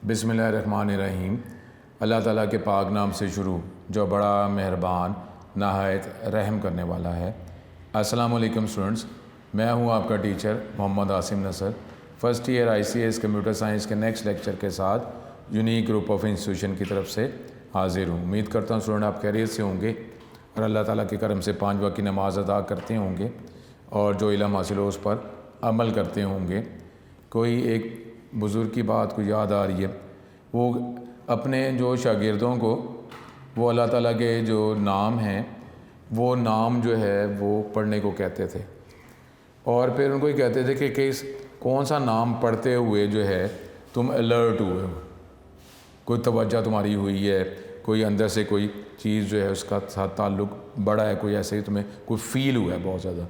बिस्मिल्लाहिर्रहमानिर्रहीम। अल्लाह ताला के पाक नाम से शुरू जो बड़ा मेहरबान नहायत रहम करने वाला है। अस्सलाम वालेकुम स्टूडेंट्स, मैं हूं आपका teacher Mohammad Asim Nasar, first year ICS computer science के नेक्स्ट लेक्चर के साथ यूनिक ग्रुप ऑफ इंस्टीट्यूशन की तरफ से हाजिर हूं। उम्मीद करता हूं स्टूडेंट आप खैरियत से होंगे और अल्लाह ताला के करम से 5 वक्त की नमाज़ अदा करते होंगे और जो इल्म हासिल हो उस पर अमल करते होंगे। कोई एक बुज़ुर्ग की बात को याद आ रही है, वो अपने जो शागिर्दों को वो अल्लाह ताला के जो नाम हैं वो नाम जो है वो पढ़ने को कहते थे और फिर उनको ये कहते थे कि किस कौन सा नाम पढ़ते हुए जो है तुम अलर्ट हुए हो, कोई तवज्जो तुम्हारी हुई है, कोई अंदर से कोई चीज़ जो है उसका साथ ताल्लुक़ बड़ा है, कोई ऐसे ही तुम्हें कोई फ़ील हुआ है बहुत ज़्यादा।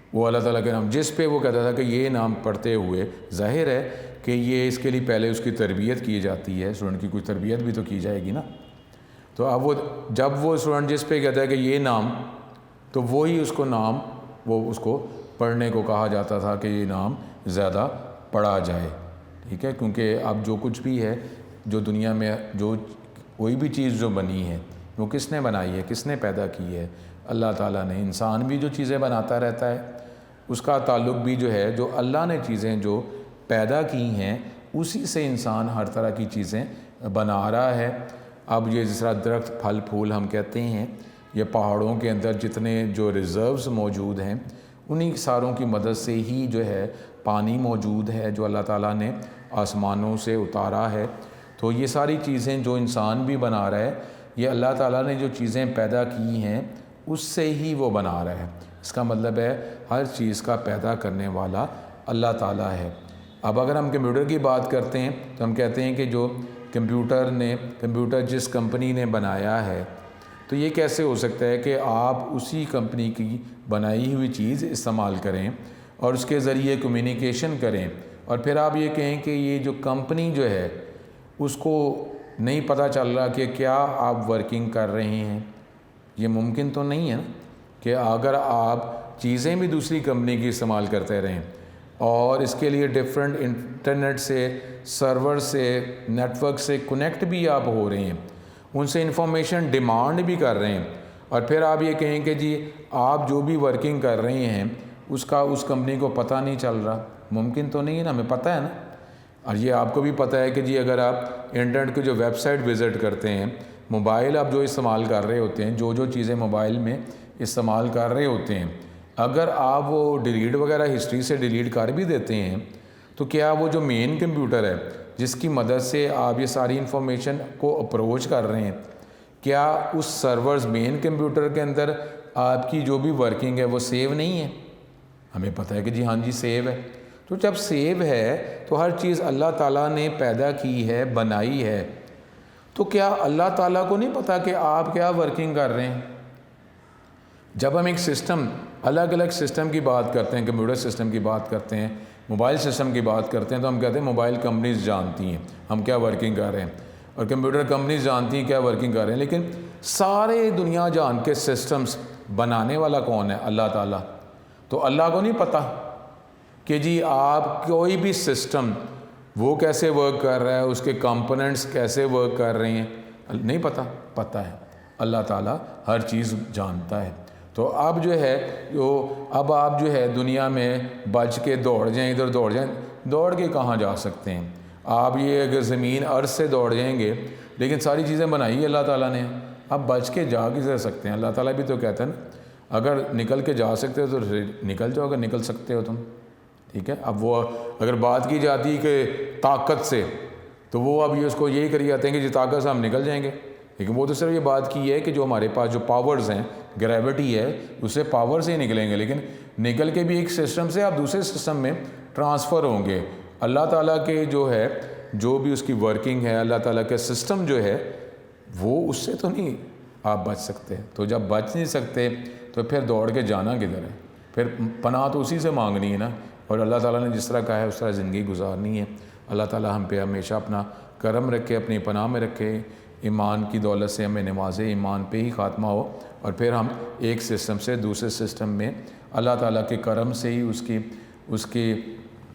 वो अल्लाह ताला के नाम जिस पे वो कहता था कि ये नाम पढ़ते हुए ज़ाहिर है कि ये इसके लिए पहले उसकी तरबियत की जाती है, स्टूडेंट की कोई तरबियत भी तो की जाएगी ना। तो अब वो जब वो स्टूडेंट जिस पे कहता है कि ये नाम, तो वही उसको नाम वो उसको पढ़ने को कहा जाता था कि ये नाम ज़्यादा पढ़ा जाए, ठीक है। क्योंकि अब जो कुछ भी है, जो दुनिया में जो कोई भी चीज़ जो बनी है वो किसने बनाई है, किसने पैदा की है? अल्लाह ताला ने। इंसान भी जो चीज़ें बनाता रहता है उसका ताल्लुक़ भी जो है, जो अल्लाह ने चीज़ें जो पैदा की हैं उसी से इंसान हर तरह की चीज़ें बना रहा है। अब ये जिस तरह दरख्त फल फूल हम कहते हैं, ये पहाड़ों के अंदर जितने जो रिज़र्व्स मौजूद हैं उन्हीं सारों की मदद से ही जो है पानी मौजूद है जो अल्लाह ताला ने आसमानों से उतारा है। तो ये सारी चीज़ें जो इंसान भी बना रहा है, ये अल्लाह ताला ने जो चीज़ें पैदा की हैं उससे ही वो बना रहा है। इसका मतलब है हर चीज़ का पैदा करने वाला अल्लाह ताला है। अब अगर हम कंप्यूटर की बात करते हैं तो हम कहते हैं कि जो कंप्यूटर जिस कंपनी ने बनाया है, तो ये कैसे हो सकता है कि आप उसी कंपनी की बनाई हुई चीज़ इस्तेमाल करें और उसके ज़रिए कम्युनिकेशन करें और फिर आप ये कहें कि ये जो कंपनी जो है उसको नहीं पता चल रहा कि क्या आप वर्किंग कर रहे हैं। ये मुमकिन तो नहीं है ना कि अगर आप चीज़ें भी दूसरी कंपनी की इस्तेमाल करते रहें और इसके लिए डिफरेंट इंटरनेट से, सर्वर से, नेटवर्क से कनेक्ट भी आप हो रहे हैं, उनसे इंफॉर्मेशन डिमांड भी कर रहे हैं और फिर आप ये कहें कि जी आप जो भी वर्किंग कर रहे हैं उसका उस कंपनी को पता नहीं चल रहा। मुमकिन तो नहीं है ना, हमें पता है ना। और ये आपको भी पता है कि जी अगर आप इंटरनेट की जो वेबसाइट विज़िट करते हैं, मोबाइल आप जो इस्तेमाल कर रहे होते हैं, जो चीज़ें मोबाइल में इस्तेमाल कर रहे होते हैं, अगर आप वो डिलीट वगैरह हिस्ट्री से डिलीट कर भी देते हैं तो क्या वो जो मेन कंप्यूटर है जिसकी मदद से आप ये सारी इन्फॉर्मेशन को अप्रोच कर रहे हैं, क्या उस सर्वर्स मेन कंप्यूटर के अंदर आपकी जो भी वर्किंग है वो सेव नहीं है? हमें पता है कि जी हाँ जी सेव है। तो जब सेव है तो हर चीज़ अल्लाह ताला ने पैदा की है, बनाई है, तो क्या अल्लाह ताला को नहीं पता कि आप क्या वर्किंग कर रहे हैं? जब हम एक सिस्टम, अलग अलग सिस्टम की बात करते हैं, कंप्यूटर सिस्टम की बात करते हैं, मोबाइल सिस्टम की बात करते हैं, तो हम कहते हैं मोबाइल कंपनीज जानती हैं हम क्या वर्किंग कर रहे हैं और कंप्यूटर कंपनीज जानती हैं क्या वर्किंग कर रहे हैं। लेकिन सारे दुनिया जान के सिस्टम्स बनाने वाला कौन है? अल्लाह ताला। तो अल्लाह को नहीं पता कि जी आप कोई भी सिस्टम वो कैसे वर्क कर रहा है, उसके कंपोनेंट्स कैसे वर्क कर रहे हैं? नहीं पता। पता है, अल्लाह ताला हर चीज़ जानता है। तो अब जो है अब आप जो है दुनिया में बच के दौड़ जाएं, इधर दौड़ जाएं, दौड़ के कहाँ जा सकते हैं आप? ये अगर ज़मीन अर्ज़ से दौड़ जाएंगे, लेकिन सारी चीज़ें बनाई अल्लाह ताला ने, अब बच के जा किधर सकते हैं? अल्लाह ताला भी तो कहता है ना, अगर निकल के जा सकते हो तो निकल जाओ, अगर निकल सकते हो तुम, ठीक है। अब वो अगर बात की जाती है कि ताकत से, तो वो अब ये उसको यही करी जाते हैं कि जी ताकत से हम निकल जाएंगे, लेकिन वो तो सिर्फ ये बात की है कि जो हमारे पास जो पावर्स हैं, ग्रेविटी है, उससे पावर से ही निकलेंगे, लेकिन निकल के भी एक सिस्टम से आप दूसरे सिस्टम में ट्रांसफ़र होंगे। अल्लाह ताला के जो है जो भी उसकी वर्किंग है, अल्लाह ताला के सिस्टम जो है वो उससे तो नहीं आप बच सकते। तो जब बच नहीं सकते तो फिर दौड़ के जाना किधर है? फिर पनाह तो उसी से मांगनी है ना। और अल्लाह ताला ने जिस तरह कहा है उस तरह ज़िंदगी गुजारनी है। अल्लाह ताला हम पे हमेशा अपना करम रखे, अपनी पनाह में रखे, ईमान की दौलत से हमें नवाज़े, ईमान पे ही ख़ात्मा हो और फिर हम एक सिस्टम से दूसरे सिस्टम में अल्लाह ताला के करम से ही उसकी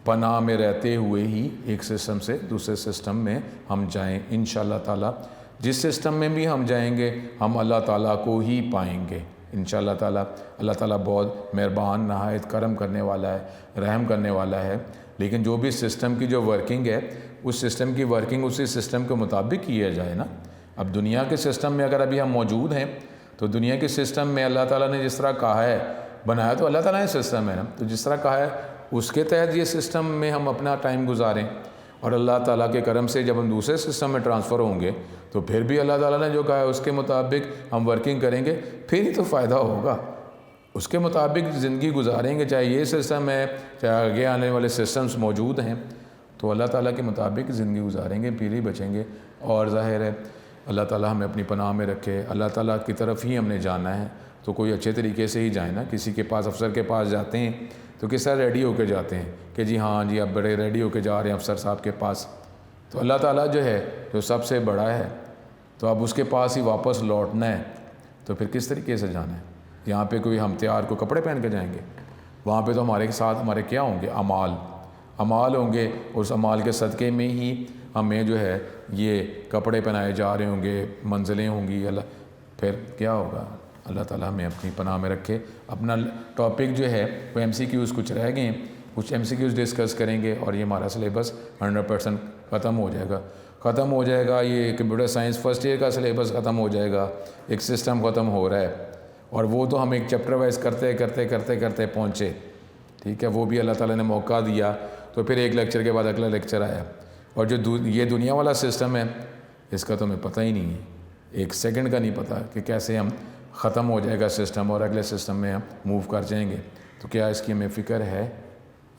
पनाह में रहते हुए ही एक सिस्टम से दूसरे सिस्टम में हम जाएं इंशाअल्लाह ताला। जिस सिस्टम में भी हम जाएंगे हम अल्लाह ताला को ही पाएंगे इंशाअल्लाह ताला। अल्लाह ताला बहुत मेहरबान नहायत करम करने वाला है, रहम करने वाला है। लेकिन जो भी सिस्टम की जो वर्किंग है उस सिस्टम की वर्किंग उसी सिस्टम के मुताबिक किया जाए ना। अब दुनिया के सिस्टम में अगर अभी हम मौजूद हैं तो दुनिया के सिस्टम में अल्लाह ताला ने जिस तरह कहा है बनाया तो अल्लाह ताला ने सिस्टम है ना, तो जिस तरह कहा है उसके तहत ये सिस्टम में हम अपना टाइम गुजारें। और अल्लाह ताला के करम से जब हम दूसरे सिस्टम में ट्रांसफ़र होंगे तो फिर भी अल्लाह ताला ने जो कहा है उसके मुताबिक हम वर्किंग करेंगे, फिर ही तो फ़ायदा होगा। उसके मुताबिक ज़िंदगी गुजारेंगे, चाहे ये सिस्टम है चाहे आगे आने वाले सिस्टम्स मौजूद हैं, तो अल्लाह ताला के मुताबिक ज़िंदगी गुजारेंगे, फिर ही बचेंगे। और ज़ाहिर है अल्लाह ताला हमें अपनी पनाह में रखे। अल्लाह ताला की तरफ ही हमने जाना है तो कोई अच्छे तरीके से ही जाए ना। किसी के पास अफसर के पास जाते हैं तो किस तरह रेडी होकर जाते हैं कि जी हाँ जी अब बड़े रेडी होकर जा रहे हैं अफसर साहब के पास। तो अल्लाह ताला जो है जो सबसे बड़ा है तो अब उसके पास ही वापस लौटना है, तो फिर किस तरीके से जाना है। यहाँ पे कोई हम तैयार को कपड़े पहन के जाएंगे, वहाँ पे तो हमारे साथ हमारे क्या होंगे अमाल होंगे। उस अमाल के सदक़े में ही हमें जो है ये कपड़े पहनाए जा रहे होंगे, मंजिलें होंगी। अल्लाह फिर क्या होगा। अल्लाह ताला हमें अपनी पनाह में रखे। अपना टॉपिक जो है वो MCQs कुछ रह गए हैं, कुछ MCQs डिस्कस करेंगे और ये हमारा सिलेबस 100% ख़त्म हो जाएगा। ये कंप्यूटर साइंस फर्स्ट ईयर का सिलेबस ख़त्म हो जाएगा, एक सिस्टम ख़त्म हो रहा है और वो तो हम एक चैप्टर वाइज करते पहुँचे। ठीक है, वो भी अल्लाह ताला ने मौका दिया तो फिर एक लेक्चर के बाद अगला लेक्चर आया। और जो ये दुनिया वाला सिस्टम है इसका तो हमें पता ही नहीं है, एक सेकंड का नहीं पता कि कैसे हम ख़त्म हो जाएगा सिस्टम और अगले सिस्टम में हम मूव कर जाएंगे। तो क्या इसकी हमें फ़िक्र है।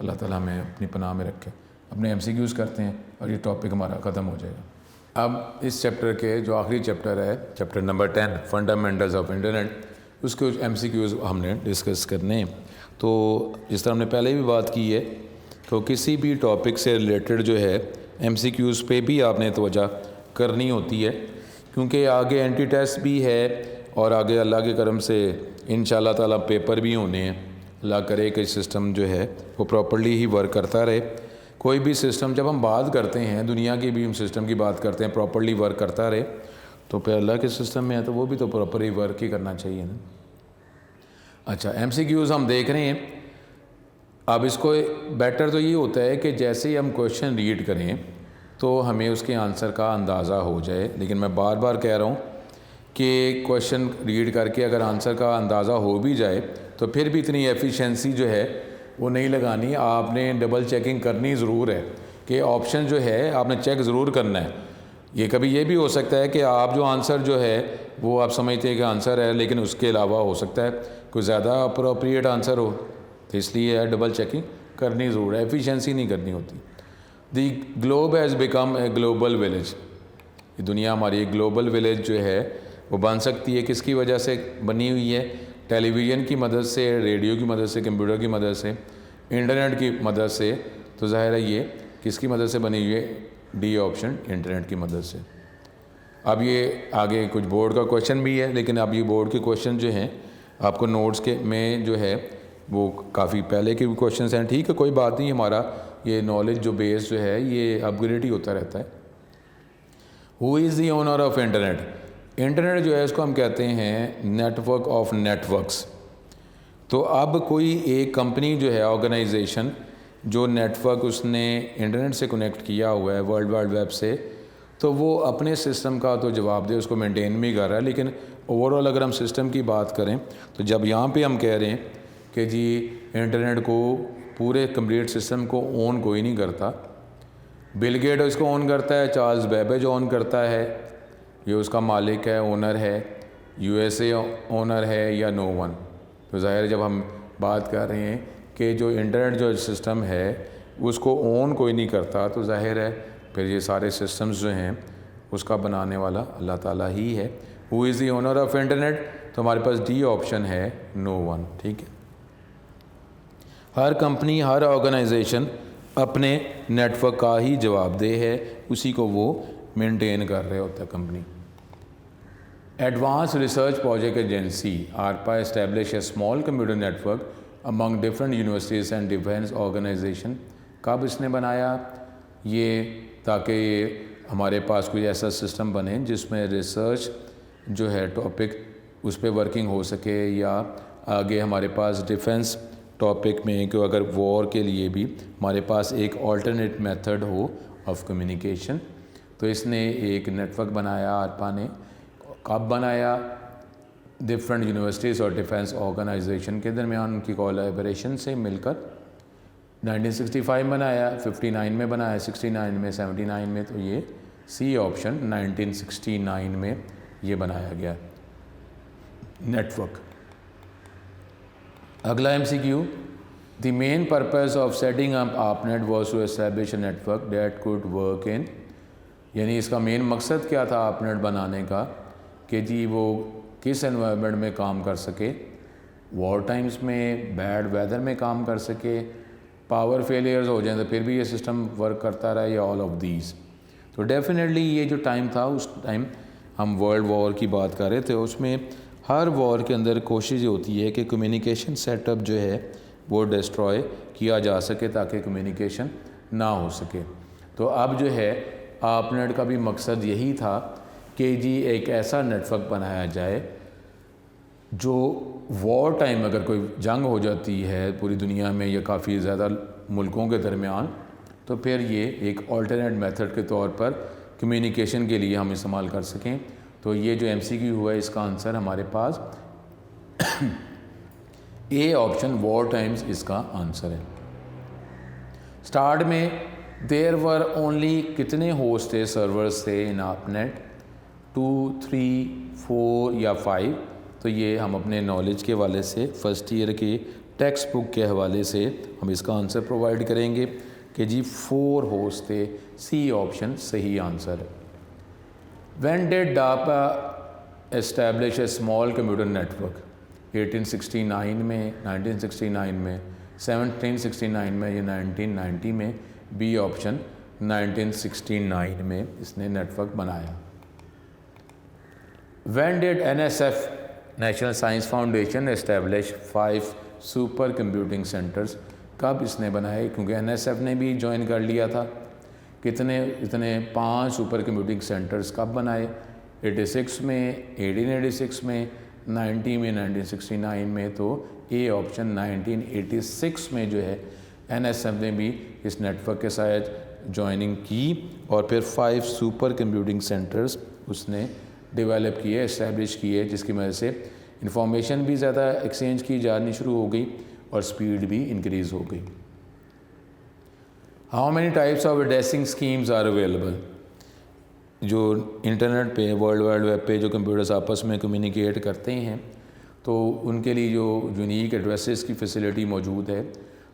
अल्लाह ताला हमें अपनी पनाह में रखे। अपने MCQs करते हैं और ये टॉपिक हमारा ख़त्म हो जाएगा। अब इस चैप्टर के जो आखिरी चैप्टर है chapter number 10 fundamentals of internet, उसके MCQs हमने डिस्कस करने हैं। तो जिस तरह हमने पहले भी बात की है तो किसी भी टॉपिक से रिलेटेड जो है MCQs पे भी आपने तवज्जो करनी होती है, क्योंकि आगे एंटी टेस्ट भी है और आगे अल्लाह के करम से इंशाअल्लाह ताला पेपर भी होने हैं। अल्लाह करे कि सिस्टम जो है वो प्रॉपर्ली ही वर्क करता रहे। कोई भी सिस्टम जब हम बात करते हैं दुनिया की भी हम सिस्टम की बात करते हैं प्रॉपर्ली वर्क करता रहे, तो फिर अल्लाह के सिस्टम में है तो वो भी तो प्रॉपर्ली वर्क ही करना चाहिए ना। अच्छा, MCQs हम देख रहे हैं। अब इसको बेटर तो ये होता है कि जैसे ही हम क्वेश्चन रीड करें तो हमें उसके आंसर का अंदाज़ा हो जाए। लेकिन मैं बार बार कह रहा हूँ कि क्वेश्चन रीड करके अगर आंसर का अंदाज़ा हो भी जाए तो फिर भी इतनी एफिशिएंसी जो है वो नहीं लगानी। आपने डबल चेकिंग करनी ज़रूर है कि ऑप्शन जो है आपने चेक ज़रूर करना है। ये कभी ये भी हो सकता है कि आप जो आंसर जो है वो आप समझते हैं कि आंसर है, लेकिन उसके अलावा हो सकता है कोई ज़्यादा अप्रोप्रिएट आंसर हो, तो इसलिए डबल चेकिंग करनी ज़रूर है, एफिशिएंसी नहीं करनी होती। The globe has become a global village. ये दुनिया हमारी एक ग्लोबल विलेज जो है वो बन सकती है। किसकी वजह से बनी हुई है? टेलीविज़न की मदद से, रेडियो की मदद से, कंप्यूटर की मदद से, इंटरनेट की मदद से। तो ज़ाहिर है ये किसकी मदद से बनी हुई है? डी ऑप्शन, इंटरनेट की मदद से। अब ये आगे कुछ बोर्ड का क्वेश्चन भी है, लेकिन अब ये बोर्ड के क्वेश्चन जो हैं आपको नोट्स के में जो है वो काफ़ी पहले के भी क्वेश्चन हैं। ठीक है, कोई बात नहीं, हमारा ये नॉलेज जो बेस जो है ये अपग्रेड ही होता रहता है। Who is the owner of internet? Internet जो है इसको हम कहते हैं नेटवर्क ऑफ नेटवर्क्स। तो अब कोई एक कंपनी जो है, ऑर्गेनाइजेशन जो नेटवर्क उसने इंटरनेट से कनेक्ट किया हुआ है वर्ल्ड वाइड वेब से, तो वो अपने सिस्टम का तो जवाब दे, उसको मेंटेन भी कर रहा है। लेकिन ओवरऑल अगर हम सिस्टम की बात करें तो जब यहाँ पे हम कह रहे हैं कि जी इंटरनेट को पूरे कंप्लीट सिस्टम को ओन कोई नहीं करता, बिल गेट इसको ओन करता है, चार्ल्स बेबेज ओन करता है, ये उसका मालिक है, ओनर है, USA ओनर है या नो वन। तो ज़ाहिर जब हम बात कर रहे हैं कि जो इंटरनेट जो सिस्टम है उसको ओन कोई नहीं करता, तो ज़ाहिर है फिर ये सारे सिस्टम्स जो हैं उसका बनाने वाला अल्लाह ताला ही है। Who is the owner of internet? तो हमारे पास डी ऑप्शन है, नो वन। ठीक है, हर कंपनी, हर ऑर्गेनाइजेशन अपने नेटवर्क का ही जवाबदेह है, उसी को वो मेंटेन कर रहे होता है company. Advanced Research Project Agency ARPA established a small computer network among different universities and defense organization कब इसने बनाया ये, ताकि हमारे पास कोई ऐसा सिस्टम बने जिसमें रिसर्च जो है टॉपिक उस पर वर्किंग हो सके, या आगे हमारे पास डिफेंस टॉपिक में कि अगर वॉर के लिए भी हमारे पास एक ऑल्टरनेट मेथड हो ऑफ कम्युनिकेशन। तो इसने एक नेटवर्क बनाया ARPA ने। कब बनाया? डिफरेंट यूनिवर्सिटीज़ और डिफेंस ऑर्गेनाइजेशन के दरमियान उनकी कोलैबोरेशन से मिलकर 1965 बनाया, 59 में बनाया, 69 में, 79 में। तो ये सी ऑप्शन 1969 में ये बनाया गया नेटवर्क। अगला MCQ, the main purpose of setting up ARPANET was to establish a network that could work in, यानी इसका मेन मकसद क्या था ARPANET बनाने का कि जी वो किस एनवायरनमेंट में काम कर सके, वॉर टाइम्स में, बैड वेदर में काम कर सके, पावर फेलियर्स हो जाए तो फिर भी ये सिस्टम वर्क करता रहा, या ऑल ऑफ दीज। तो डेफिनेटली ये जो टाइम था, उस टाइम हम वर्ल्ड वॉर की बात कर रहे थे, उसमें हर वॉर के अंदर कोशिश ये होती है कि कम्युनिकेशन सेटअप जो है वो डिस्ट्रॉय किया जा सके ताकि कम्युनिकेशन ना हो सके। तो अब जो है ARPANET का भी मकसद यही था कि जी एक ऐसा नेटवर्क बनाया जाए जो वॉर टाइम अगर कोई जंग हो जाती है पूरी दुनिया में या काफ़ी ज़्यादा मुल्कों के दरमियान, तो फिर ये एक ऑल्टरनेट मेथड के तौर पर कम्युनिकेशन के लिए हम इस्तेमाल कर सकें। तो ये जो MCQ हुआ है इसका आंसर हमारे पास ए ऑप्शन वॉर टाइम्स इसका आंसर है। स्टार्ट में देयर वर ओनली कितने होस्ट थे, सर्वर्स थे इन ARPANET? 2, 3, 4 या 5? तो ये हम अपने नॉलेज के हवाले से फर्स्ट ईयर के टेक्स्ट बुक के हवाले से हम इसका आंसर प्रोवाइड करेंगे कि जी 4 होस्ट थे। सी ऑप्शन सही आंसर है। When did DARPA establish a small computer network? 1869 में, 1969 में, 1769 में या 1990 में? बी ऑप्शन 1969 में इसने नेटवर्क बनाया। When did NSF national science foundation establish 5 super computing centres? कब इसने बनाए? क्योंकि NSF ने भी ज्वाइन कर लिया था। इतने 5 सुपर कंप्यूटिंग सेंटर्स कब बनाए? 86 में, 1886 में, 90 में, 1969 में। तो ए ऑप्शन 1986 में जो है NSF ने भी इस नेटवर्क के साथ ज्वाइनिंग की और फिर 5 सुपर कंप्यूटिंग सेंटर्स उसने डेवलप किए, इस्टेब्लिश किए, जिसकी वजह से इंफॉर्मेशन भी ज़्यादा एक्सचेंज की जानी शुरू हो गई और स्पीड भी इंक्रीज़ हो गई। How many types of addressing schemes are available? जो इंटरनेट पे, वर्ल्ड वाइड वेब पे जो कंप्यूटर्स आपस में कम्युनिकेट करते हैं तो उनके लिए जो यूनिक एड्रेसेस की फैसिलिटी मौजूद है।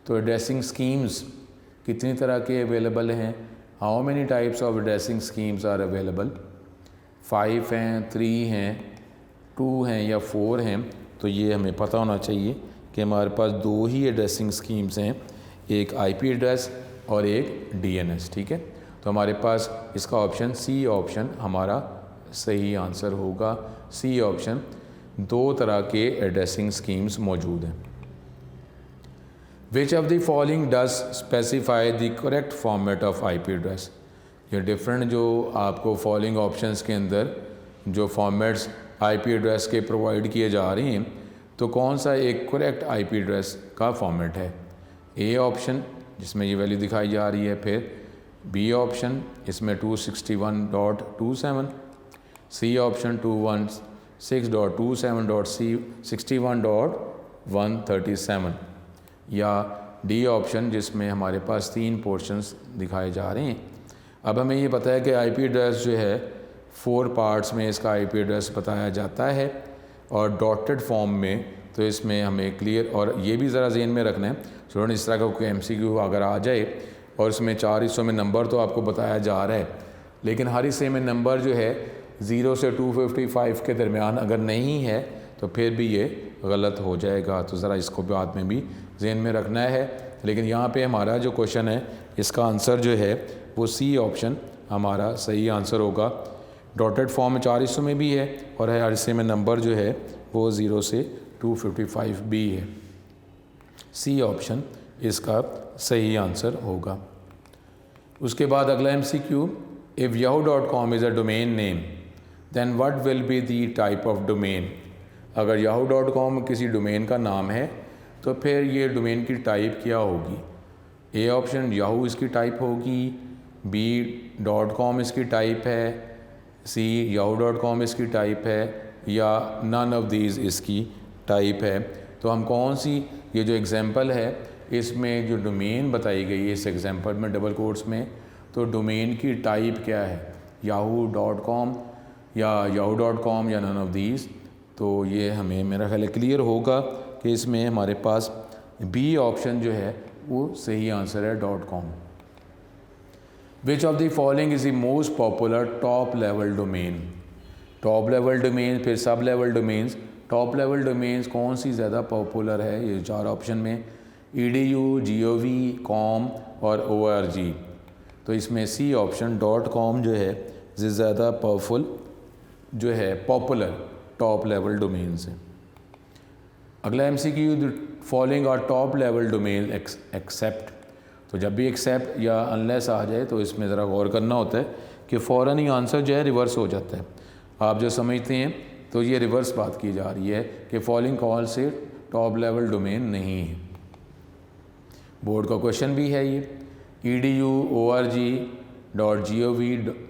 तो एड्रेसिंग स्कीम्स कितनी तरह के अवेलेबल हैं? How many types of addressing schemes are available? 5 हैं, 3 हैं, 2 हैं या 4 हैं? तो ये हमें पता होना चाहिए कि हमारे पास 2 ही एड्रेसिंग स्कीम्स हैं, एक IP एड्रेस और एक DNS। ठीक है, तो हमारे पास इसका ऑप्शन सी ऑप्शन हमारा सही आंसर होगा। सी ऑप्शन 2 तरह के एड्रेसिंग स्कीम्स मौजूद हैं। विच of the following does specify the correct format of IP address? ये डिफरेंट जो आपको फॉलोइंग ऑप्शंस के अंदर जो फॉर्मेट्स IP एड्रेस के प्रोवाइड किए जा रहे हैं, तो कौन सा एक करेक्ट IP एड्रेस का फॉर्मेट है? ए ऑप्शन जिसमें ये वैल्यू दिखाई जा रही है, फिर बी ऑप्शन इसमें 261.27, सी ऑप्शन 216.27.61.137 या डी ऑप्शन जिसमें हमारे पास 3 पोर्शंस दिखाए जा रहे हैं। अब हमें ये पता है कि IP एड्रेस जो है 4 पार्ट्स में इसका IP एड्रेस बताया जाता है और डॉटेड फॉर्म में, तो इसमें हमें क्लियर, और ये भी ज़रा ज़हन में रखना है स्टूडेंट, इस तरह का कोई MCQ अगर आ जाए और इसमें 4 हिस्सों में नंबर तो आपको बताया जा रहा है, लेकिन हर हिस्से में नंबर जो है 0 से 255 के दरमियान अगर नहीं है तो फिर भी ये गलत हो जाएगा। तो ज़रा इसको बाद में भी जहन में रखना है। लेकिन यहाँ पे हमारा जो क्वेश्चन है इसका आंसर जो है वो सी ऑप्शन हमारा सही आंसर होगा। डॉटेड फॉर्म में 4 हिस्सों में भी है और हर हिस्से में नंबर जो है वो 0 से 255 भी है। सी ऑप्शन इसका सही आंसर होगा। उसके बाद अगला MCQ, if yahoo.com is a domain name then what will be the type of domain. अगर yahoo.com किसी डोमेन का नाम है तो फिर ये डोमेन की टाइप क्या होगी। ए ऑप्शन याहू इसकी टाइप होगी, B.com इसकी टाइप है, सी yahoo.com इसकी टाइप है, या नन ऑफ दीज इसकी टाइप है। तो हम कौन सी, ये जो एग्ज़ाम्पल है इसमें जो डोमेन बताई गई है इस एग्ज़ाम्पल में डबल कोट्स में, तो डोमेन की टाइप क्या है, yahoo.com या yahoo.com या नन ऑफ दीज। तो ये हमें मेरा ख्याल क्लियर होगा कि इसमें हमारे पास बी ऑप्शन जो है वो सही आंसर है .com। Which of the following is the most popular top level domain. Top level domain, फिर sub level domains. Top level domains कौन सी ज़्यादा पॉपुलर है, ये 4 ऑप्शन में edu, gov, com और org। तो इसमें सी ऑप्शन .com जो है ज़्यादा पावरफुल जो है पॉपुलर टॉप लेवल डोमेन्स है। अगला MCQ, the following are top level domain except. तो जब भी एक्सेप्ट या अनलेस आ जाए तो इसमें ज़रा गौर करना होता है कि फ़ौरन ही आंसर जो है रिवर्स हो जाता है। आप जो समझते हैं तो ये रिवर्स बात की जा रही है कि फॉलोइंग कौन से टॉप लेवल डोमेन नहीं है। बोर्ड का क्वेश्चन भी है ये, edu, org, .gov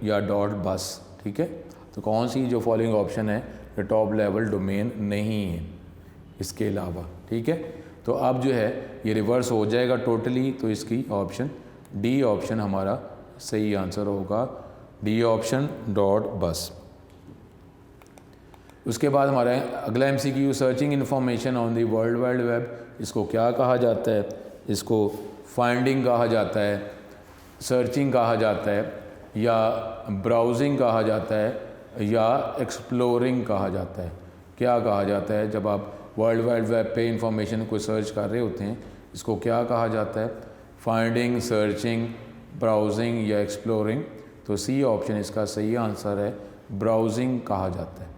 या .bus, ठीक है। तो कौन सी जो फॉलोइंग ऑप्शन है ये टॉप लेवल डोमेन नहीं है इसके अलावा, ठीक है। तो अब जो है ये रिवर्स हो जाएगा टोटली, तो इसकी ऑप्शन डी ऑप्शन हमारा सही आंसर होगा, डी ऑप्शन .bus। उसके बाद हमारा अगला MCQ, searching information on the world wide web. इसको क्या कहा जाता है, इसको फाइंडिंग कहा जाता है, सर्चिंग कहा जाता है, या ब्राउजिंग कहा जाता है, या एक्सप्लोरिंग कहा जाता है। क्या कहा जाता है जब आप वर्ल्ड वाइड वेब पे इंफॉर्मेशन को सर्च कर रहे होते हैं, इसको क्या कहा जाता है, फाइंडिंग, सर्चिंग, ब्राउजिंग या एक्सप्लोरिंग। तो सी ऑप्शन इसका सही आंसर है, ब्राउजिंग कहा जाता है।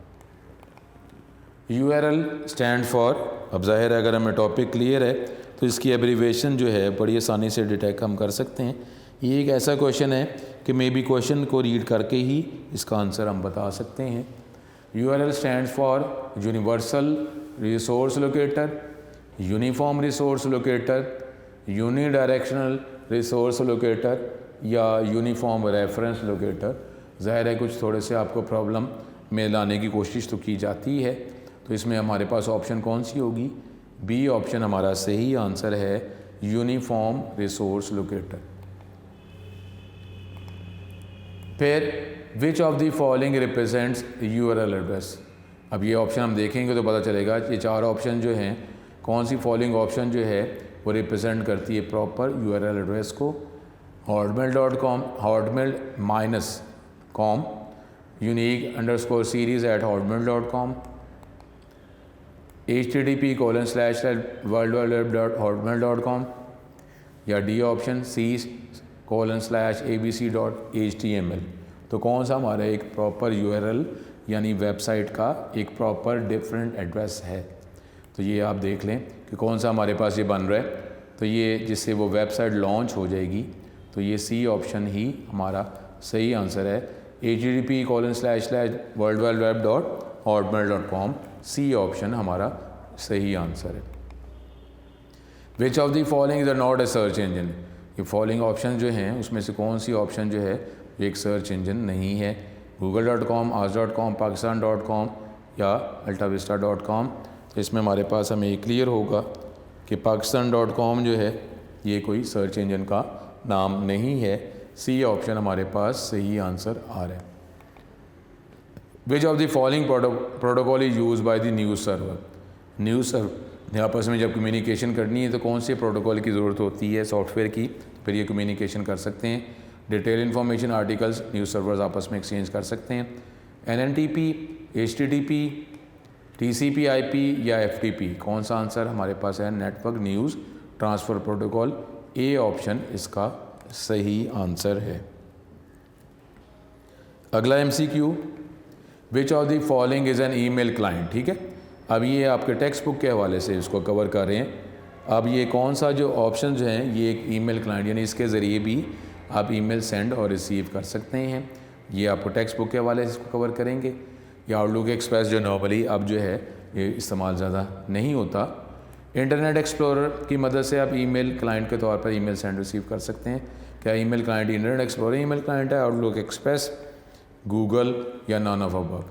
URL स्टैंड फॉर, अब ज़ाहिर है अगर हमें टॉपिक क्लियर है तो इसकी एब्रीवेशन जो है बड़ी आसानी से डिटेक्ट हम कर सकते हैं। ये एक ऐसा क्वेश्चन है कि मे बी क्वेश्चन को रीड करके ही इसका आंसर हम बता सकते हैं। URL stand for universal resource locator, uniform resource locator, unidirectional resource locator या यूनिफॉर्म रेफरेंस लोकेटर। ज़ाहिर है कुछ थोड़े से आपको प्रॉब्लम में लाने की कोशिश तो की जाती है। तो इसमें हमारे पास ऑप्शन कौन सी होगी, बी ऑप्शन हमारा सही आंसर है, यूनिफॉर्म रिसोर्स लोकेटर। फिर which of the following represents URL address. अब ये ऑप्शन हम देखेंगे तो पता चलेगा ये 4 ऑप्शन जो हैं कौन सी फॉलोइंग ऑप्शन जो है वो रिप्रेजेंट करती है प्रॉपर URL एड्रेस को। hotmail.com, hotmail-com, unique_series@hotmail.com, http://worldwideweb.hotmail.com, या डी ऑप्शन c:/abc.html। तो कौन सा हमारा एक प्रॉपर URL यानी वेबसाइट का एक प्रॉपर डिफरेंट एड्रेस है। तो ये आप देख लें कि कौन सा हमारे पास ये बन रहा है। तो ये जिससे वो वेबसाइट लॉन्च हो जाएगी, तो ये सी ऑप्शन ही हमारा सही आंसर है, http://worldwideweb.hotmail.com। सी ऑप्शन हमारा सही आंसर है। Which of the following is not a search engine. ये फॉलोइंग ऑप्शन जो हैं उसमें से कौन सी ऑप्शन जो है ये एक सर्च इंजन नहीं है। google.com, ask.com, pakistan.com या altavista.com। तो इसमें हमारे पास हमें क्लियर होगा कि pakistan.com जो है ये कोई सर्च इंजन का नाम नहीं है। सी ऑप्शन हमारे पास सही आंसर आ रहा है। Which of the following protocol is use by the news server. News server आपस में जब कम्युनिकेशन करनी है तो कौन से प्रोटोकॉल की ज़रूरत होती है सॉफ्टवेयर की, फिर ये कम्युनिकेशन कर सकते हैं। Detail information articles news servers आपस में एक्सचेंज कर सकते हैं। NNTP, HTTP, TCP/IP या FTP। कौन सा आंसर हमारे पास है, network news transfer protocol. A option इसका सही आंसर है। अगला MCQ, which of the following is N email client. ठीक है, अब ये आपके टेक्स्ट बुक के हवाले से इसको कवर कर रहे हैं अब ये कौन सा जो ऑप्शन जो हैं, ये एक ईमेल क्लाइंट यानी इसके ज़रिए भी आप ईमेल सेंड और रिसीव कर सकते हैं। ये आपको टेक्स्ट बुक के हवाले से इसको कवर करेंगे। या आउटलुक एक्सप्रेस जो नॉर्मली अब जो है ये इस्तेमाल ज़्यादा नहीं होता। इंटरनेट एक्सप्लोरर की मदद से आप ईमेल क्लाइंट के तौर पर ईमेल सेंड रिसीव कर सकते हैं। क्या email client internet explorer email client है, आउटलुक एक्सप्रेस, गूगल या नॉन ऑफ अबव?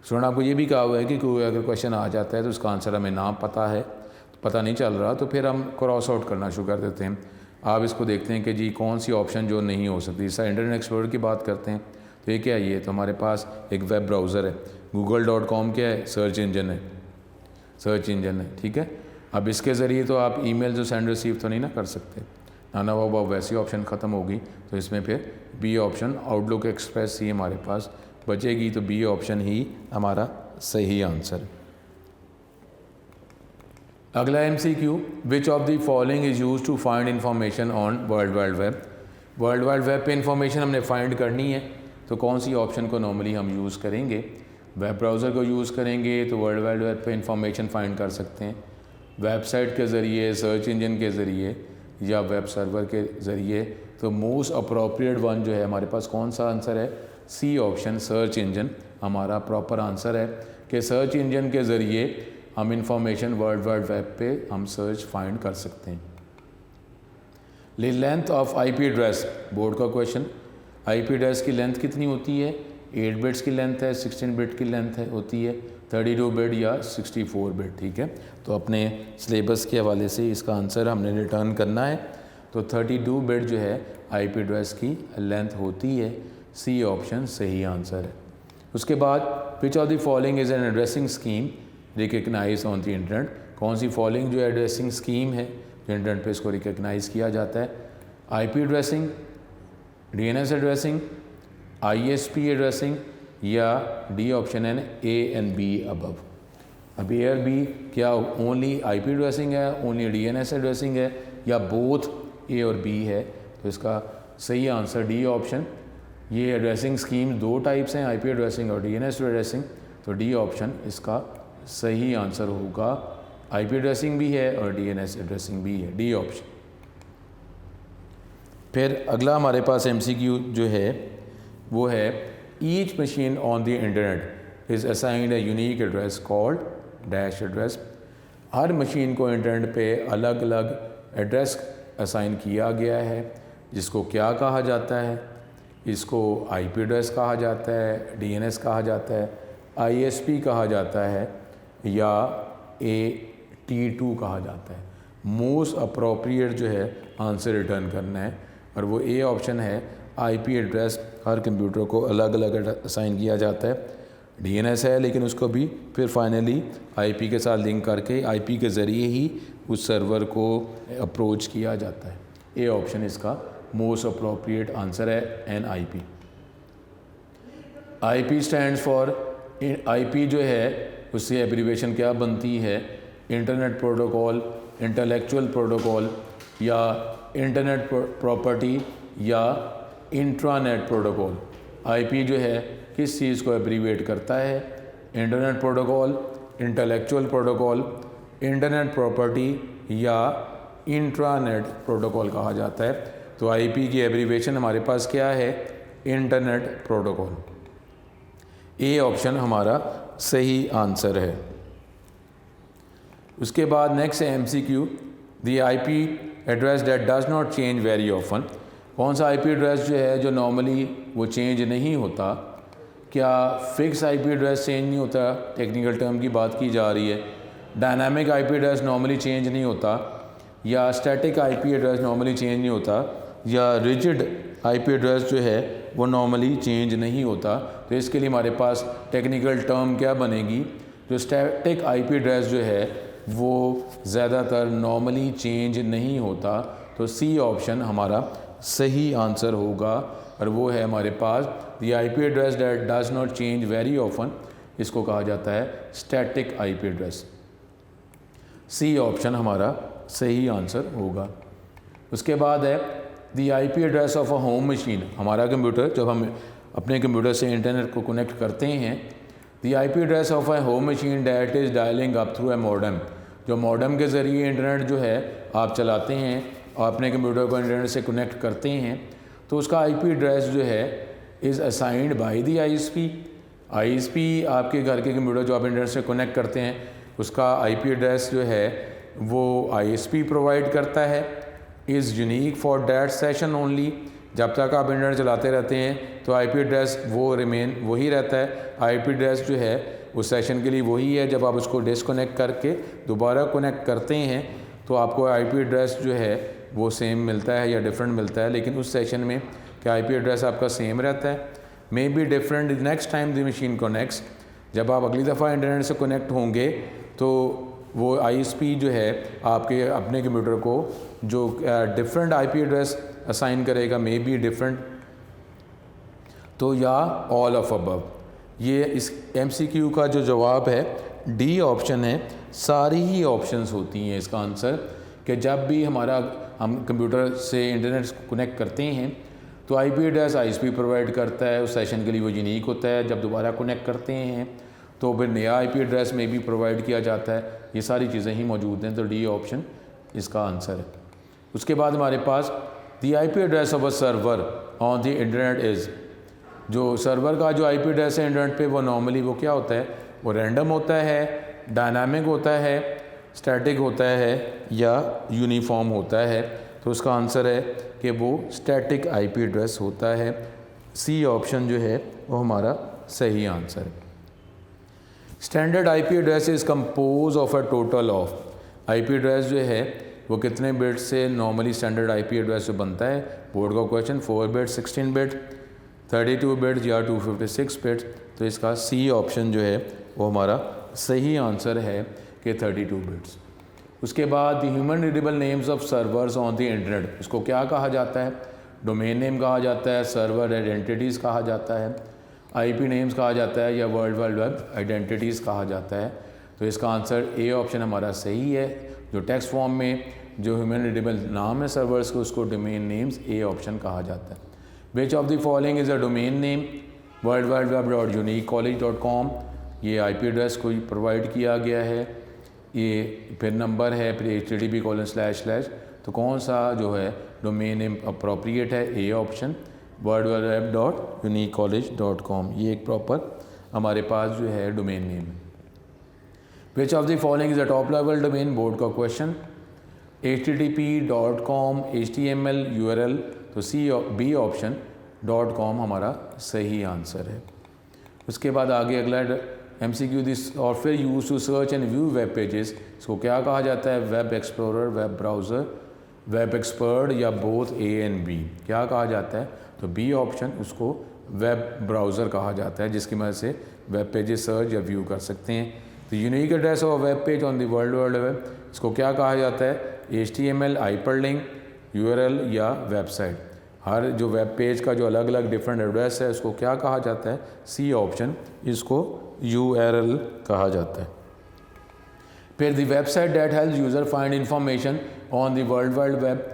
स्टूडेंट आपको ये भी कहा हुआ है कि कोई अगर क्वेश्चन आ जाता है तो उसका आंसर हमें ना पता है, पता नहीं चल रहा, तो फिर हम क्रॉस आउट करना शुरू कर देते हैं। आप इसको देखते हैं कि जी कौन सी ऑप्शन जो नहीं हो सकती। जैसा इंटरनेट एक्सप्लोरर की बात करते हैं तो ये क्या है, ये तो हमारे पास एक वेब ब्राउज़र है। google.com क्या है, सर्च इंजन है, सर्च इंजन है, ठीक है। अब इसके ज़रिए तो आप ईमेल जो सेंड रिसीव तो नहीं ना कर सकते, ना वो वैसी ऑप्शन ख़त्म होगी। तो इसमें फिर बी ऑप्शन आउटलुक एक्सप्रेस ही हमारे पास बचेगी, तो बी ऑप्शन ही हमारा सही आंसर। अगला MCQ, which of the following is use to find information on world wide web? World wide web पे इंफॉर्मेशन हमने फाइंड करनी है, तो कौन सी ऑप्शन को नॉर्मली हम यूज़ करेंगे? वेब ब्राउज़र को यूज़ करेंगे तो वर्ल्ड वाइड वेब पे इंफॉर्मेशन फाइंड कर सकते हैं। वेबसाइट के ज़रिए, सर्च इंजन के ज़रिए या वेब सर्वर के ज़रिए, तो मोस्ट अप्रोप्रिएट वन जो है हमारे पास कौन सा आंसर है? सी ऑप्शन, सर्च इंजन हमारा प्रॉपर आंसर है कि सर्च इंजन के ज़रिए हम इंफॉर्मेशन वर्ल्ड वाइड वेब पे हम सर्च फाइंड कर सकते हैं। Length of IP address, board का क्वेश्चन। IP एड्रेस की लेंथ कितनी होती है? 8 बिट्स की लेंथ है, 16 बिट की लेंथ है होती है, 32 बिट या 64 बिट, ठीक है। तो अपने सिलेबस के हवाले से इसका आंसर हमने रिटर्न करना है। तो 32 बिट जो है IP एड्रेस की लेंथ होती है, सी ऑप्शन सही आंसर है। उसके बाद which of the following is an addressing scheme recognize on the internet? कौन सी फॉलोइंग जो एड्रेसिंग स्कीम है जो इंटरनेट पे इसको रिकग्नाइज़ किया जाता है? IP addressing, DNS addressing, ISP addressing या डी ऑप्शन है A and B अबव? अब A और B क्या ओनली IP एड्रेसिंग है, ओनली DNS एड्रेसिंग है, या बोथ A और B है? तो इसका सही आंसर डी ऑप्शन। ये एड्रेसिंग स्कीम दो टाइप्स हैं, IP एड्रेसिंग और DNS एड्रेसिंग, तो डी ऑप्शन इसका सही आंसर होगा। IP एड्रेसिंग भी है और DNS एड्रेसिंग भी है, डी ऑप्शन। फिर अगला हमारे पास MCQ जो है वो है each machine on the internet is assigned a unique address called dash address. Her machine को इंटरनेट पे अलग अलग एड्रेस असाइन किया गया है, जिसको क्या कहा जाता है? इसको IP एड्रेस कहा जाता है, DNS कहा जाता है, ISP कहा जाता है या AT2 कहा जाता है। मोस्ट अप्रोप्रिएट जो है आंसर रिटर्न करना है, और वो A ऑप्शन है। IP एड्रेस हर कंप्यूटर को अलग अलग असाइन किया जाता है। DNS है लेकिन उसको भी फिर फाइनली IP के साथ लिंक करके IP के ज़रिए ही उस सर्वर को अप्रोच किया जाता है। A ऑप्शन इसका मोस्ट अप्रोप्रिएट आंसर है, NIP। IP stands for, IP जो है उससे एब्रीवेशन क्या बनती है? इंटरनेट प्रोटोकॉल, इंटेलेक्चुअल प्रोटोकॉल या इंटरनेट प्रॉपर्टी या इंट्रानेट प्रोटोकॉल। IP जो है किस चीज़ को एब्रीवेट करता है? Internet protocol, intellectual protocol, internet property या इंट्रानेट प्रोटोकॉल कहा जाता है। तो IP की एब्रीवेशन हमारे पास क्या है? Internet protocol. A ऑप्शन हमारा सही आंसर है। उसके बाद नेक्स्ट है MCQ, the IP address that does not change very often. कौन सा IP एड्रेस जो है जो नॉर्मली वो चेंज नहीं होता? क्या फिक्स IP एड्रेस चेंज नहीं होता? टेक्निकल टर्म की बात की जा रही है। Dynamic IP address normally change नहीं होता, या static IP address normally change नहीं होता, या रिजिड IP एड्रेस जो है वो नॉर्मली चेंज नहीं होता। तो इसके लिए हमारे पास टेक्निकल टर्म क्या बनेगी? जो स्टैटिक IP एड्रेस जो है वो ज़्यादातर नॉर्मली चेंज नहीं होता, तो सी ऑप्शन हमारा सही आंसर होगा, और वो है हमारे पास the IP address that does not change very often. इसको कहा जाता है static IP address. C option हमारा सही आंसर होगा। उसके बाद है the IP address of a home machine. हमारा कंप्यूटर, जब हम अपने कंप्यूटर से इंटरनेट को कनेक्ट करते हैं, the IP address of a home machine that is dialing up through a modem. जो मॉडेम के ज़रिए इंटरनेट जो है आप चलाते हैं और अपने कंप्यूटर को इंटरनेट से कनेक्ट करते हैं, तो उसका आईपी एड्रेस जो है is assigned by the ISP. आपके घर के कंप्यूटर जो आप इंटरनेट से कनेक्ट करते हैं उसका आईपी एड्रेस जो है वो आईएसपी प्रोवाइड करता है। Is unique for that session only. जब तक आप इंटरनेट चलाते रहते हैं तो आईपी एड्रेस वो रिमेन वही रहता है। आईपी एड्रेस जो है उस सेशन के लिए वही है। जब आप उसको डिसकनेक्ट करके दोबारा कनेक्ट करते हैं तो आपको आईपी एड्रेस जो है वो सेम मिलता है या डिफरेंट मिलता है, लेकिन उस सेशन में क्या आईपी एड्रेस आपका सेम रहता है। May be different next time the machine connects. जब आप अगली दफ़ा इंटरनेट से कनेक्ट होंगे तो वो आईएसपी जो है आपके अपने कंप्यूटर को जो डिफरेंट आईपी एड्रेस असाइन करेगा, मे बी डिफरेंट, तो या ऑल ऑफ अबव। ये इस एमसीक्यू का जो जवाब है डी ऑप्शन है। सारी ही ऑप्शंस होती हैं इसका आंसर कि जब भी हम कंप्यूटर से इंटरनेट कनेक्ट करते हैं तो आईपी एड्रेस आईएसपी प्रोवाइड करता है, उस सेशन के लिए वो यूनिक होता है। जब दोबारा कनेक्ट करते हैं तो फिर नया आईपी एड्रेस में भी प्रोवाइड किया जाता है। ये सारी चीज़ें ही मौजूद हैं, तो डी ऑप्शन इसका आंसर है। उसके बाद हमारे पास द आईपी address of a server on the internet is. जो सर्वर का जो आईपी एड्रेस है इंटरनेट पे वो नॉर्मली वो क्या होता है, वो रैंडम होता है, डायनामिक होता है, स्टैटिक होता है या यूनिफॉर्म होता है। तो उसका आंसर है कि वो स्टैटिक आईपी एड्रेस होता है। सी ऑप्शन जो है वो हमारा सही आंसर है। Standard IP address is compose of a total of. IP address जो है वो कितने बिट से नॉर्मली स्टैंडर्ड आईपी एड्रेस जो बनता है, बोर्ड का क्वेश्चन 4 बिट, 16 बिट, 32 बिट या 256 बिट। तो इसका सी ऑप्शन जो है वो हमारा सही आंसर है कि 32 बिट्स। उसके बाद the human readable names of servers on the internet, इसको क्या कहा जाता है? डोमेन नेम कहा जाता है, सर्वर आइडेंटिटीज़ कहा जाता है, आईपी नेम्स कहा जाता है या वर्ल्ड वाइड वेब आइडेंटिटीज़ कहा जाता है। तो इसका आंसर ए ऑप्शन हमारा सही है। जो टेक्स्ट फॉर्म में जो ह्यूमन रीडेबल नाम है सर्वर्स को उसको डोमेन नेम्स ए ऑप्शन कहा जाता है। Which of the following is a domain name? worldwideweb.uniquecollege.com। ये आईपी एड्रेस को प्रोवाइड किया गया है, ये फिर नंबर है, फिर http:// तो कौन सा जो है डोमेन नेम अप्रोप्रिएट है? A option worldwideweb.uniquecollege.com। ये एक प्रॉपर हमारे पास जो है डोमेन नेम है। Which of the following is a top level domain? Board का क्वेश्चन। http.com HTML URL, तो बी ऑप्शन .com हमारा सही आंसर है। उसके बाद आगे अगला MCQ this software use to search and view web pages, इसको क्या कहा जाता है? Web explorer, web browser, web expert या बोथ ए एंड बी, क्या कहा जाता है? तो बी ऑप्शन उसको वेब ब्राउज़र कहा जाता है, जिसकी मदद से वेब पेजेस सर्च या व्यू कर सकते हैं। तो unique address of web page on the world wide web, इसको क्या कहा जाता है? HTML, हाइपरलिंक, URL या वेबसाइट। हर जो वेब पेज का जो अलग अलग डिफरेंट एड्रेस है उसको क्या कहा जाता है? सी ऑप्शन, इसको URL कहा जाता है। फिर the website that helps user find information on the world wide web,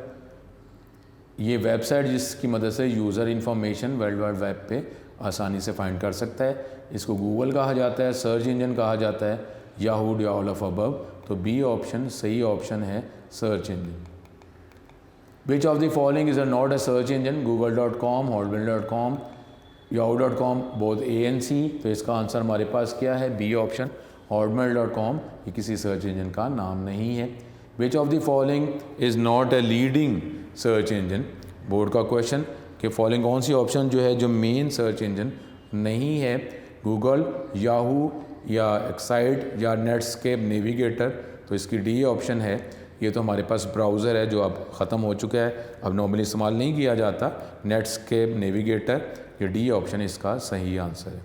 ये वेबसाइट जिसकी मदद से user information world wide web पे आसानी से फाइंड कर सकता है, इसको गूगल कहा जाता है, सर्च इंजन कहा जाता है, याहू या ऑल ऑफ अबव। तो बी ऑप्शन सही ऑप्शन है, search engine. Which of the following is not a search engine? google.com, hotmail.com, yahoo.com, both A and C. तो इसका आंसर हमारे पास क्या है? B option, hotmail.com। ये किसी सर्च इंजन का नाम नहीं है। Which of the following is not a leading search engine? Board का क्वेश्चन कि फॉलोइंग कौन सी ऑप्शन जो है जो मेन सर्च इंजन नहीं है? गूगल, याहू या एक्साइट या नेटस्केप नेविगेटर। तो इसकी डी ऑप्शन है। ये तो हमारे पास ब्राउज़र है जो अब ख़त्म हो चुका है, अब नॉर्मली इस्तेमाल नहीं किया जाता, नेटस्केप नेविगेटर। ये डी ऑप्शन इसका सही आंसर है।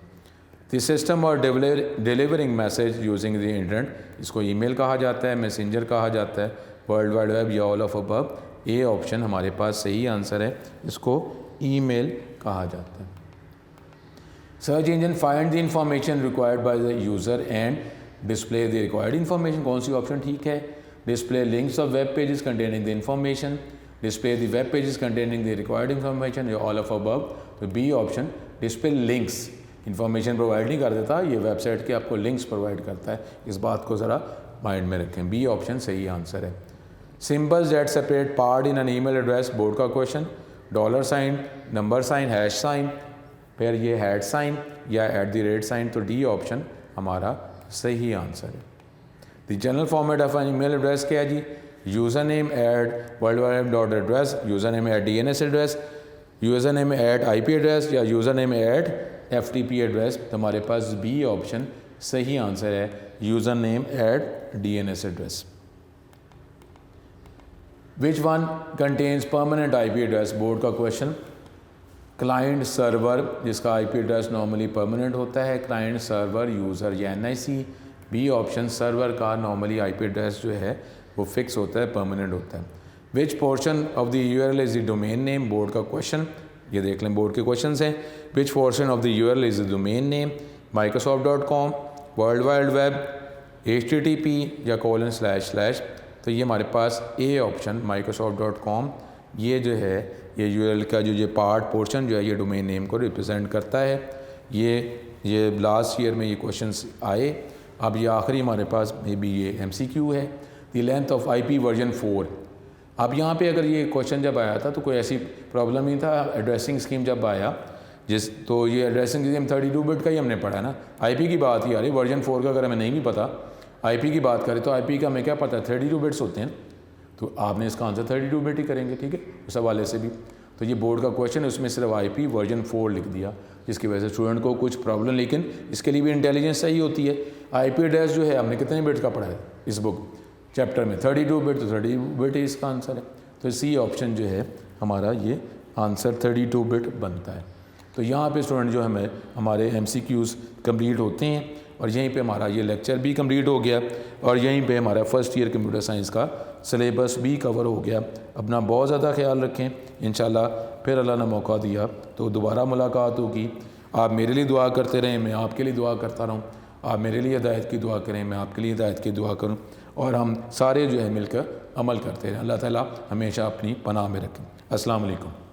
द सिस्टम और delivering message using the internet, इसको ईमेल कहा जाता है, मैसेंजर कहा जाता है, वर्ल्ड वाइड वेब या all of above. A option हमारे पास सही आंसर है, इसको ईमेल कहा जाता है। Search engine find the information required by the user and display the required information, कौन सी ऑप्शन ठीक है? Display links of web pages containing the information, display the web pages containing the required information या all of above. तो B option, display links information provide नहीं कर देता, ये वेबसाइट के आपको लिंक्स प्रोवाइड करता है। इस बात को ज़रा माइंड में रखें, बी ऑप्शन सही आंसर है। Symbols that separate part in an email address, board का question, dollar sign, number sign, hash sign, फिर ये हैट साइन या @ साइन, तो डी ऑप्शन हमारा सही आंसर है। The general format of an email address क्या है जी? User name @worldwideweb.address, user name @DNS address, user name @IP address या यूज़र नेम @FTP एड्रेस। तो हमारे पास बी ऑप्शन सही आंसर है, user name @DNS address. Which one contains permanent IP address, board का क्वेश्चन, क्लाइंट सर्वर जिसका IP address normally permanent होता है, क्लाइंट सर्वर यूज़र या NIC। बी ऑप्शन सर्वर का नॉर्मली IP एड्रेस जो है वो फिक्स होता है, परमानेंट होता है। Which portion of the URL is the domain name, board का क्वेश्चन, ये देख लें बोर्ड के क्वेश्चन हैं। Which portion of the URL is the domain name, microsoft.com, world wide web, HTTP या ://। तो ये हमारे पास ए ऑप्शन microsoft.com, ये जो है ये URL का जो ये पार्ट पोर्शन जो है ये डोमेन नेम को रिप्रेजेंट करता है। ये लास्ट ईयर में ये क्वेश्चंस आए। अब ये आखिरी हमारे पास मे बी ये MCQ है। The length of IP version 4। अब यहाँ पे अगर ये क्वेश्चन जब आया था तो कोई ऐसी प्रॉब्लम नहीं था। एड्रेसिंग स्कीम जब आया तो ये एड्रेसिंग स्कीम 32 बिट का ही हमने पढ़ा ना, IP की बात ही आ रही। वर्जन 4 का अगर हमें नहीं भी पता, IP की बात करें तो IP का हमें क्या पता है, 32 बिट्स होते हैं, तो आपने इसका आंसर 32 बिट ही करेंगे, ठीक है, उस हवाले से भी। तो ये बोर्ड का क्वेश्चन है, उसमें सिर्फ IP वर्जन 4 लिख दिया, जिसकी वजह से स्टूडेंट को कुछ प्रॉब्लम, लेकिन इसके लिए भी इंटेलिजेंस सही होती है। IP एड्रेस जो है हमने कितने बिट्स का पढ़ा है इस बुक चैप्टर में, 32 बिट, तो 32 बिट ही इसका आंसर है। तो सी ऑप्शन जो है हमारा ये आंसर 32 बिट बनता है। तो यहाँ पे स्टूडेंट जो हमें हमारे MCQs कंप्लीट होते हैं और यहीं पे हमारा ये लेक्चर भी कंप्लीट हो गया और यहीं पे हमारा फर्स्ट ईयर कंप्यूटर साइंस का सिलेबस भी कवर हो गया। अपना बहुत ज़्यादा ख्याल रखें, इंशाल्लाह फिर अल्लाह ने मौका दिया तो दोबारा मुलाकात होगी। आप मेरे लिए दुआ करते रहें, मैं आपके लिए दुआ करता रहूँ। आप मेरे लिए हिदायत की दुआ करें, मैं आपके लिए हिदायत की दुआ करूँ और हम सारे जो है मिलकर अमल करते रहें। अल्लाह ताला हमेशा अपनी पनाह में रखें। अस्सलाम वालेकुम।